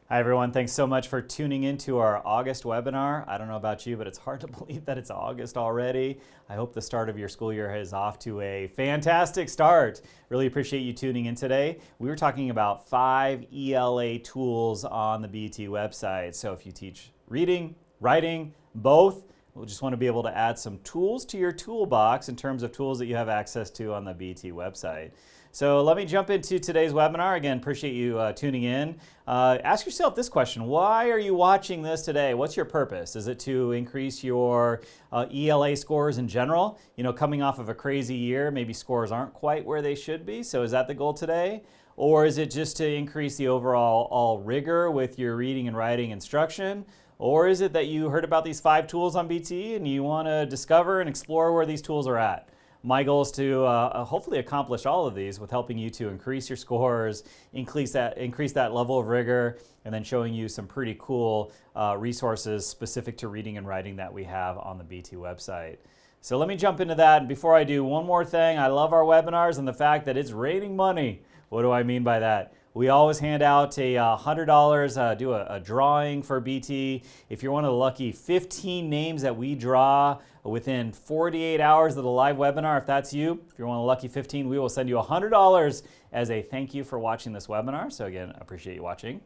Hi everyone, thanks so much for tuning into our August webinar. I don't know about you, but it's hard to believe that it's August already. I hope the start of your school year is off to a fantastic start. Really appreciate you tuning in today. We were talking about 5 ELA tools on the BT website. So if you teach reading, writing, both, we'll just want to be able to add some tools to your toolbox in terms of tools that you have access to on the BT website. So let me jump into today's webinar. Again, appreciate you tuning in. Ask yourself this question: why are you watching this today? What's your purpose? Is it to increase your ELA scores in general? You know, coming off of a crazy year, maybe scores aren't quite where they should be. So is that the goal today? Or is it just to increase the overall rigor with your reading and writing instruction? Or is it that you heard about these 5 tools on BT and you want to discover and explore where these tools are at? My goal is to hopefully accomplish all of these with helping you to increase your scores, increase that level of rigor, and then showing you some pretty cool resources specific to reading and writing that we have on the BT website. So let me jump into that. And before I do, one more thing. I love our webinars and the fact that it's raining money. What do I mean by that? We always hand out a $100, do a drawing for BT. If you're one of the lucky 15 names that we draw within 48 hours of the live webinar, if that's you, if you're one of the lucky 15, we will send you $100 as a thank you for watching this webinar. So again, I appreciate you watching.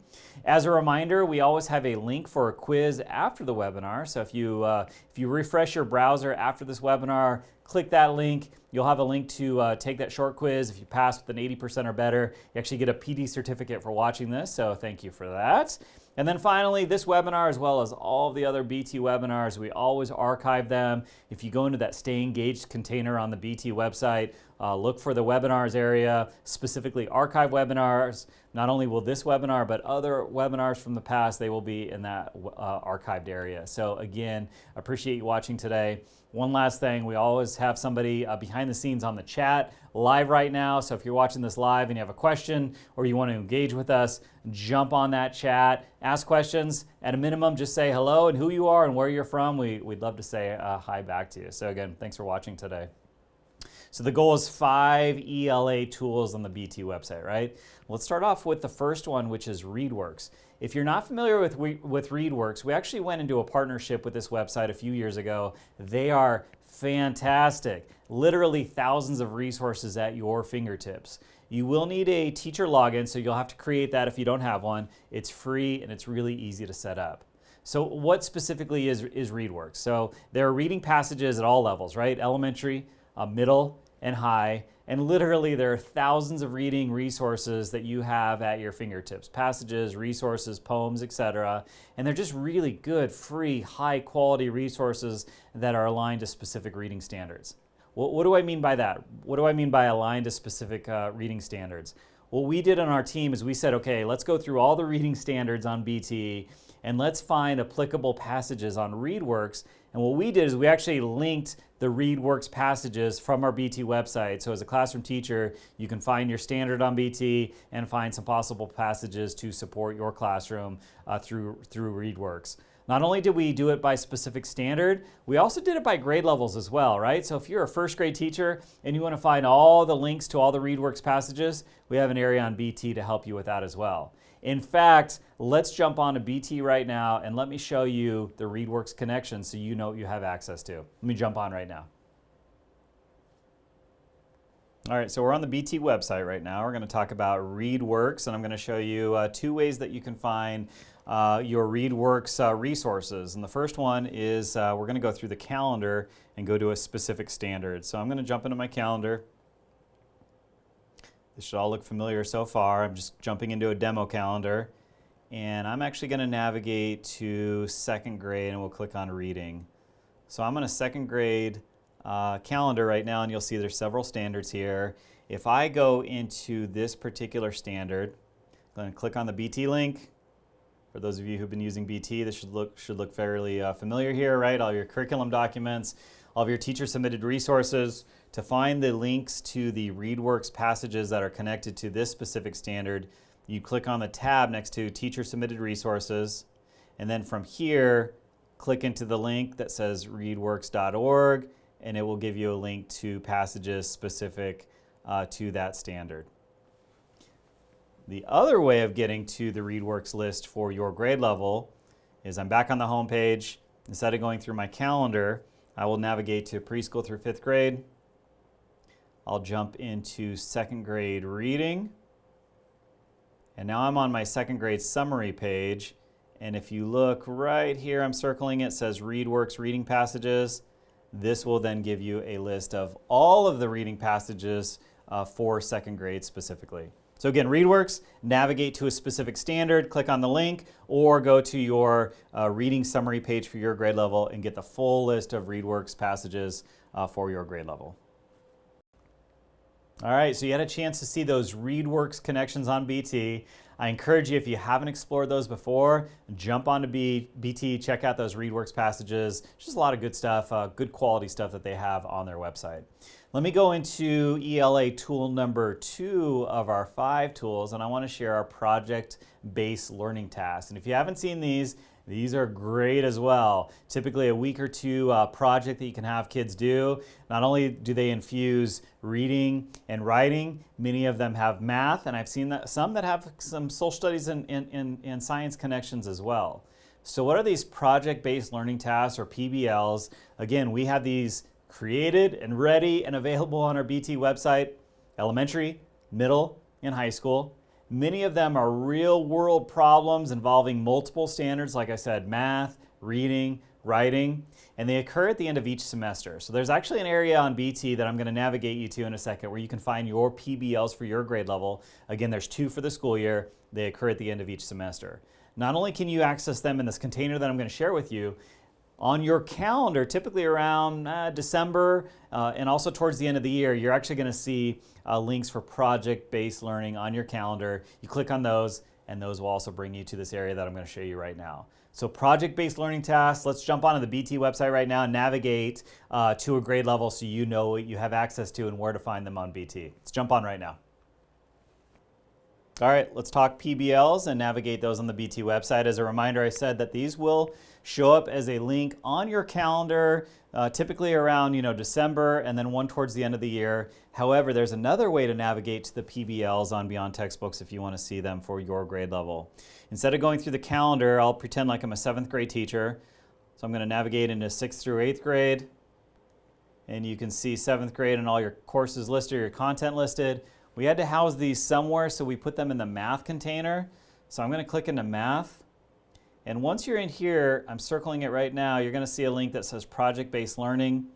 As a reminder, we always have a link for a quiz after the webinar. So if you refresh your browser after this webinar, click that link. You'll have a link to take that short quiz. If you pass with an 80% or better, you actually get a PD certificate for watching this, so thank you for that. And then finally, this webinar, as well as all of the other BT webinars, we always archive them. If you go into that Stay Engaged container on the BT website, look for the webinars area, specifically archive webinars. Not only will this webinar, but other webinars from the past, they will be in that archived area. So again, appreciate you watching today. One last thing, we always have somebody behind the scenes on the chat live right now. So if you're watching this live and you have a question or you want to engage with us, jump on that chat, ask questions. At a minimum, just say hello and who you are and where you're from. We'd love to say hi back to you. So again, thanks for watching today. So the goal is 5 ELA tools on the BT website, right? Let's start off with the first one, which is Readworks. If you're not familiar with Readworks, we actually went into a partnership with this website a few years ago. They are fantastic. Literally thousands of resources at your fingertips. You will need a teacher login, so you'll have to create that if you don't have one. It's free and it's really easy to set up. So what specifically is Readworks? So there are reading passages at all levels, right? Elementary, middle, and high, and literally there are thousands of reading resources that you have at your fingertips. Passages, resources, poems, etc. And they're just really good, free, high quality resources that are aligned to specific reading standards. What do I mean by that? What do I mean by aligned to specific reading standards? What we did on our team is we said, okay, let's go through all the reading standards on BT and let's find applicable passages on Readworks. And what we did is we actually linked the Readworks passages from our BT website. So as a classroom teacher, you can find your standard on BT and find some possible passages to support your classroom through Readworks. Not only did we do it by specific standard, we also did it by grade levels as well, right? So if you're a first grade teacher and you want to find all the links to all the Readworks passages, we have an area on BT to help you with that as well. In fact, let's jump on to BT right now and let me show you the Readworks connection so you know what you have access to. Let me jump on right now. All right, so we're on the BT website right now. We're going to talk about Readworks, and I'm going to show you 2 ways that you can find your Readworks resources. And the first one is we're going to go through the calendar and go to a specific standard. So I'm going to jump into my calendar. This should all look familiar so far. I'm just jumping into a demo calendar, and I'm actually going to navigate to 2nd grade, and we'll click on reading. So I'm on a 2nd grade calendar right now, and you'll see there's several standards here. If I go into this particular standard, I'm going to click on the BT link. For those of you who've been using BT, this should look fairly familiar here, right? All your curriculum documents, all of your teacher submitted resources. To find the links to the Readworks passages that are connected to this specific standard, you click on the tab next to Teacher Submitted Resources, and then from here, click into the link that says readworks.org, and it will give you a link to passages specific to that standard. The other way of getting to the Readworks list for your grade level is I'm back on the home page. Instead of going through my calendar, I will navigate to preschool through 5th grade. I'll jump into 2nd grade reading. And now I'm on my 2nd grade summary page. And if you look right here, I'm circling it, says Readworks reading passages. This will then give you a list of all of the reading passages for 2nd grade specifically. So again, Readworks, navigate to a specific standard, click on the link, or go to your reading summary page for your grade level and get the full list of Readworks passages for your grade level. All right, so you had a chance to see those Readworks connections on BT. I encourage you, if you haven't explored those before, jump onto BT, check out those Readworks passages. Just a lot of good stuff, good quality stuff that they have on their website. Let me go into ELA tool number 2 of our 5 tools, and I want to share our project-based learning tasks. And if you haven't seen these are great as well. Typically a week or 2 project that you can have kids do. Not only do they infuse reading and writing, many of them have math, and I've seen some that have some social studies and science connections as well. So what are these project-based learning tasks, or PBLs? Again, we have these created and ready and available on our BT website, elementary, middle, and high school. Many of them are real-world problems involving multiple standards, like I said, math, reading, writing, and they occur at the end of each semester. So there's actually an area on BT that I'm going to navigate you to in a second where you can find your PBLs for your grade level. Again, there's 2 for the school year. They occur at the end of each semester. Not only can you access them in this container that I'm going to share with you, on your calendar, typically around December and also towards the end of the year, you're actually going to see links for project-based learning on your calendar. You click on those, and those will also bring you to this area that I'm going to show you right now. So project-based learning tasks, let's jump onto the BT website right now and navigate to a grade level so you know what you have access to and where to find them on BT. Let's jump on right now. All right, let's talk PBLs and navigate those on the BT website. As a reminder, I said that these will show up as a link on your calendar, typically around December, and then one towards the end of the year. However, there's another way to navigate to the PBLs on Beyond Textbooks if you want to see them for your grade level. Instead of going through the calendar, I'll pretend like I'm a 7th grade teacher. So I'm going to navigate into 6th through 8th grade, and you can see 7th grade and all your courses listed, your content listed. We had to house these somewhere, so we put them in the math container. So I'm going to click into math. And once you're in here, I'm circling it right now, you're going to see a link that says project-based learning.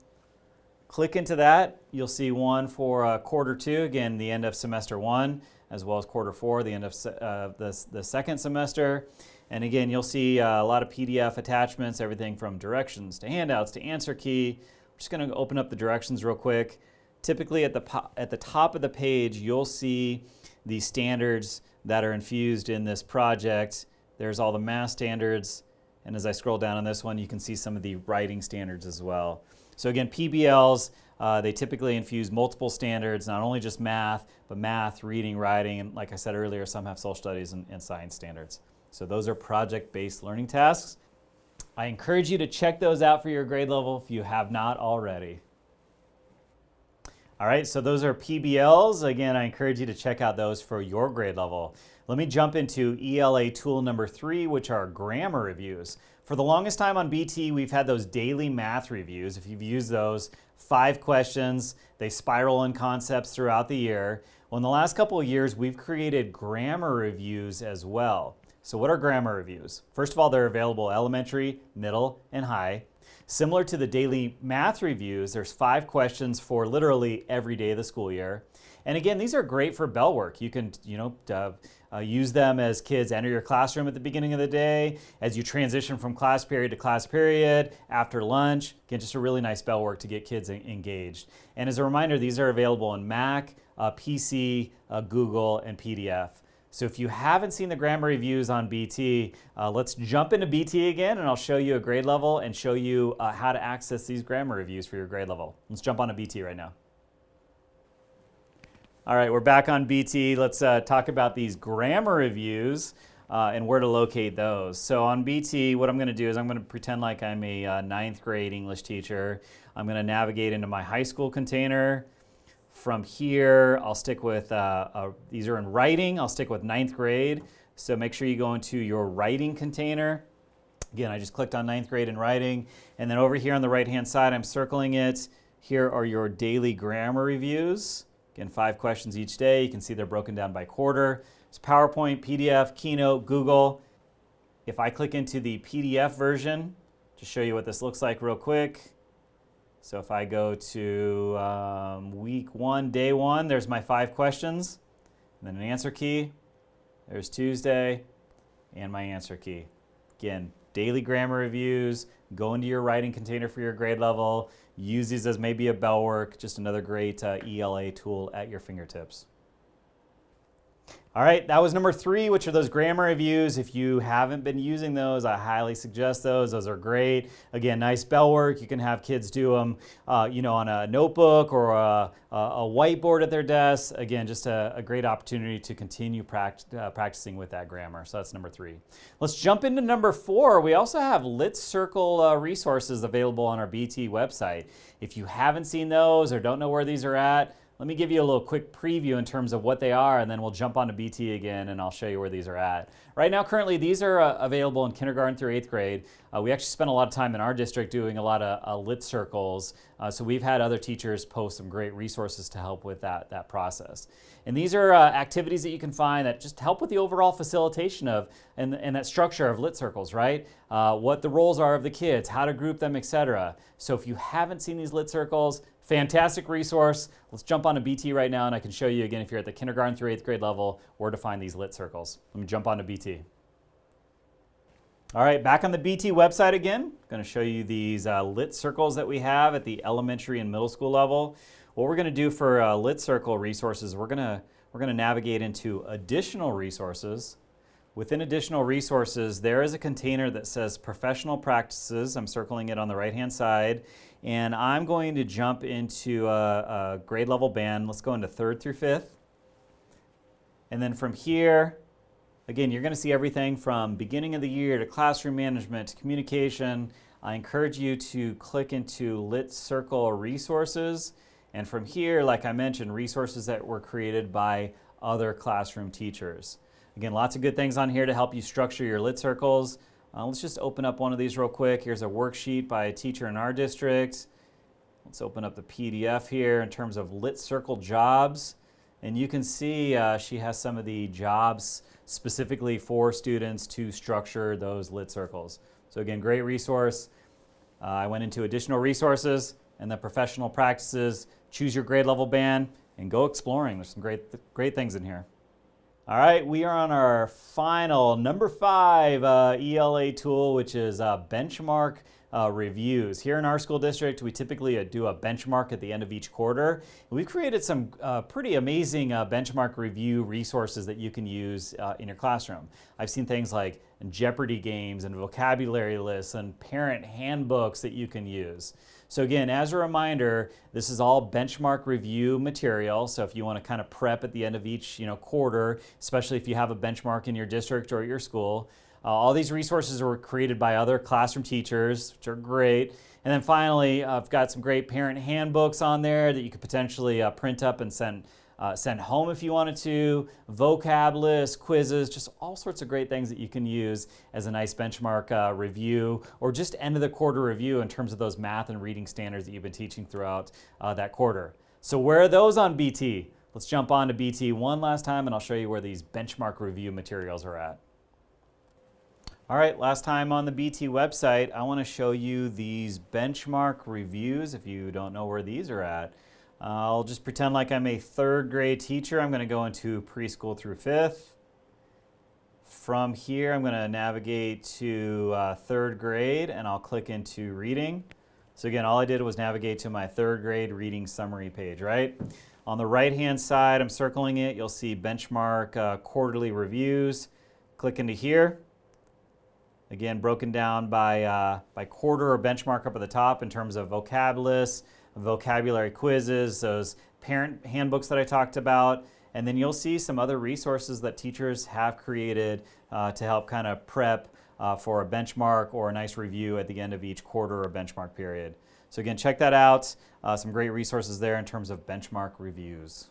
Click into that. You'll see one for quarter 2, again, the end of semester 1, as well as quarter 4, the end of the second semester. And again, you'll see a lot of PDF attachments, everything from directions to handouts to answer key. I'm just going to open up the directions real quick. Typically at the top of the page, you'll see the standards that are infused in this project. There's all the math standards, and as I scroll down on this one, you can see some of the writing standards as well. So again, PBLs, they typically infuse multiple standards, not only just math, but math, reading, writing, and like I said earlier, some have social studies and science standards. So those are project-based learning tasks. I encourage you to check those out for your grade level if you have not already. All right, so those are PBLs. Again, I encourage you to check out those for your grade level. Let me jump into ELA tool number 3, which are grammar reviews. For the longest time on BT, we've had those daily math reviews. If you've used those, 5 questions, they spiral in concepts throughout the year. Well, in the last couple of years, we've created grammar reviews as well. So what are grammar reviews? First of all, they're available elementary, middle, and high. Similar to the daily math reviews, there's 5 questions for literally every day of the school year. And again, these are great for bell work. You can, use them as kids enter your classroom at the beginning of the day, as you transition from class period to class period, after lunch. Again, just a really nice bell work to get kids engaged. And as a reminder, these are available on Mac, PC, Google, and PDF. So if you haven't seen the grammar reviews on BT, let's jump into BT again, and I'll show you a grade level and show you how to access these grammar reviews for your grade level. Let's jump onto BT right now. All right, we're back on BT. Let's talk about these grammar reviews and where to locate those. So on BT, what I'm going to do is I'm going to pretend like I'm a 9th grade English teacher. I'm going to navigate into my high school container, From here, I'll stick with, these are in writing, I'll stick with 9th grade. So make sure you go into your writing container. Again, I just clicked on 9th grade in writing. And then over here on the right-hand side, I'm circling it. Here are your daily grammar reviews. Again, 5 questions each day. You can see they're broken down by quarter. It's PowerPoint, PDF, Keynote, Google. If I click into the PDF version, to show you what this looks like real quick. So if I go to week 1, day 1, there's my 5 questions. And then an answer key. There's Tuesday and my answer key. Again, daily grammar reviews. Go into your writing container for your grade level. Use these as maybe a bell work. Just another great ELA tool at your fingertips. All right, that was number 3, which are those grammar reviews. If you haven't been using those, I highly suggest those. Those are great. Again, nice bell work. You can have kids do them, on a notebook or a whiteboard at their desk. Again, just a great opportunity to continue practicing with that grammar. So that's number 3. Let's jump into number 4. We also have Lit Circle resources available on our BT website. If you haven't seen those or don't know where these are at, let me give you a little quick preview in terms of what they are, and then we'll jump onto BT again and I'll show you where these are at. Right now, currently, these are available in kindergarten through 8th grade. We actually spent a lot of time in our district doing a lot of lit circles, so we've had other teachers post some great resources to help with that process. And these are activities that you can find that just help with the overall facilitation of and that structure of lit circles, right? What the roles are of the kids, how to group them, etc. So if you haven't seen these lit circles, fantastic resource. Let's jump onto BT right now and I can show you again if you're at the kindergarten through 8th grade level where to find these lit circles. Let me jump onto BT. All right, back on the BT website again. I'm going to show you these lit circles that we have at the elementary and middle school level. What we're going to do for lit circle resources, we're going to navigate into additional resources. Within additional resources, there is a container that says professional practices. I'm circling it on the right-hand side. And I'm going to jump into a grade level band. Let's go into 3rd through 5th. And then from here, again, you're going to see everything from beginning of the year to classroom management to communication. I encourage you to click into Lit Circle resources. And from here, like I mentioned, resources that were created by other classroom teachers. Again, lots of good things on here to help you structure your lit circles. Let's just open up one of these real quick. Here's a worksheet by a teacher in our district. Let's open up the PDF here in terms of lit circle jobs. And you can see she has some of the jobs specifically for students to structure those lit circles. So again, great resource. I went into additional resources and the professional practices. Choose your grade level band and go exploring. There's some great things in here. All right, we are on our final, number 5 ELA tool, which is benchmark reviews. Here in our school district, we typically do a benchmark at the end of each quarter. We've created some pretty amazing benchmark review resources that you can use in your classroom. I've seen things like Jeopardy games and vocabulary lists and parent handbooks that you can use. So again, as a reminder, this is all benchmark review material. So if you want to kind of prep at the end of each quarter, especially if you have a benchmark in your district or your school, all these resources were created by other classroom teachers, which are great. And then finally, I've got some great parent handbooks on there that you could potentially print up and send home if you wanted to, vocab lists, quizzes, just all sorts of great things that you can use as a nice benchmark review or just end of the quarter review in terms of those math and reading standards that you've been teaching throughout that quarter. So where are those on BT? Let's jump on to BT one last time and I'll show you where these benchmark review materials are at. All right, last time on the BT website, I want to show you these benchmark reviews if you don't know where these are at. I'll just pretend like I'm a 3rd grade teacher. I'm going to go into preschool through 5th. From here, I'm going to navigate to 3rd grade and I'll click into reading. So again, all I did was navigate to my 3rd grade reading summary page, right? On the right-hand side, I'm circling it. You'll see benchmark quarterly reviews. Click into here. Again, broken down by quarter or benchmark up at the top in terms of vocab lists, vocabulary quizzes, those parent handbooks that I talked about, and then you'll see some other resources that teachers have created to help kind of prep for a benchmark or a nice review at the end of each quarter or benchmark period. So again, check that out. Some great resources there in terms of benchmark reviews.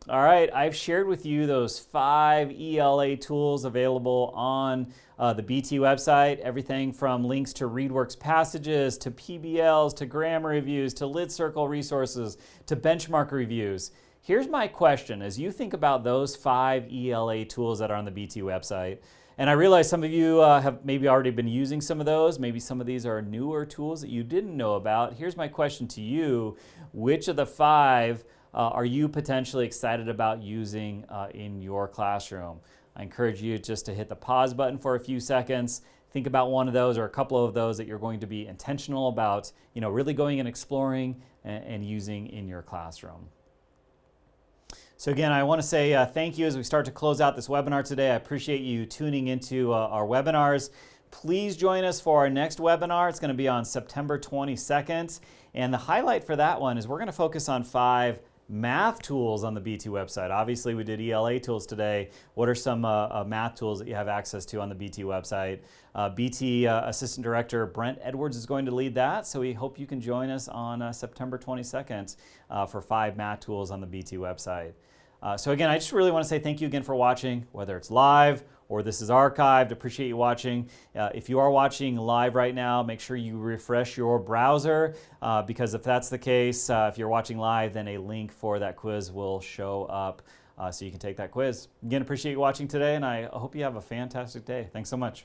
All right, I've shared with you those 5 ELA tools available on the BT website. Everything from links to Readworks passages, to PBLs, to grammar reviews, to lid circle resources, to benchmark reviews. Here's my question. As you think about those 5 ELA tools that are on the BT website, and I realize some of you have maybe already been using some of those. Maybe some of these are newer tools that you didn't know about. Here's my question to you. Which of the 5 are you potentially excited about using in your classroom? I encourage you just to hit the pause button for a few seconds. Think about one of those or a couple of those that you're going to be intentional about, really going and exploring and using in your classroom. So again, I want to say thank you as we start to close out this webinar today. I appreciate you tuning into our webinars. Please join us for our next webinar. It's going to be on September 22nd. And the highlight for that one is we're going to focus on 5 math tools on the BT website. Obviously, we did ELA tools today. What are some math tools that you have access to on the BT website? BT Assistant Director Brent Edwards is going to lead that, so we hope you can join us on September 22nd for 5 math tools on the BT website. So again, I just really want to say thank you again for watching, whether it's live or this is archived. Appreciate you watching. If you are watching live right now, make sure you refresh your browser because if that's the case, if you're watching live, then a link for that quiz will show up so you can take that quiz. Again, appreciate you watching today, and I hope you have a fantastic day. Thanks so much.